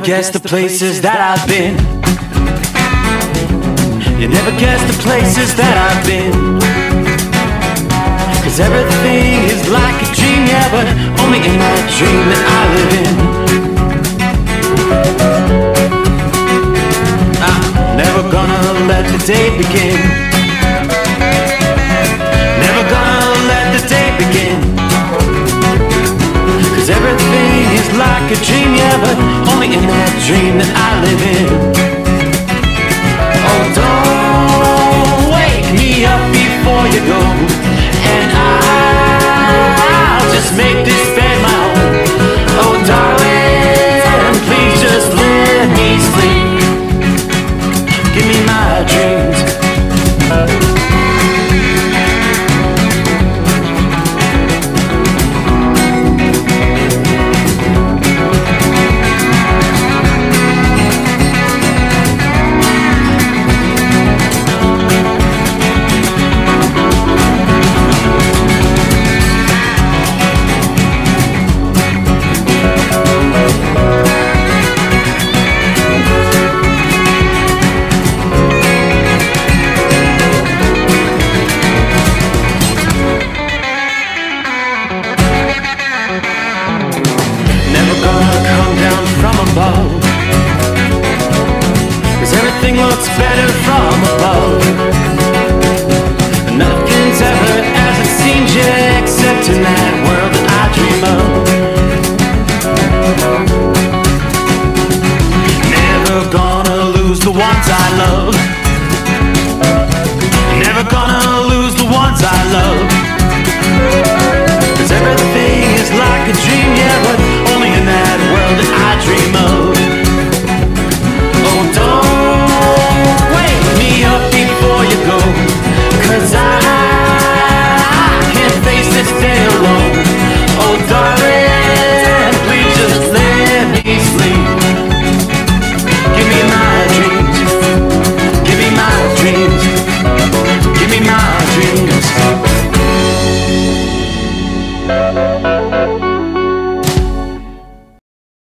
guess the places that I've been. You never guess the places that I've been. 'Cause everything is like a dream, yeah, but only in that dream that I live in. I'm never gonna let the day begin. Never gonna let the day begin. 'Cause everything is like a dream, yeah, but only in that dream that I live in. Oh, don't wake me up before you go, and I'll just make this bed my home. Oh, darling, please just let me sleep. Give me my dreams. Looks better from above. Nothing's ever as it seems, yeah, except in that world that I dream of. Never gonna lose the ones I love. Never gonna lose the ones I love. 'Cause everything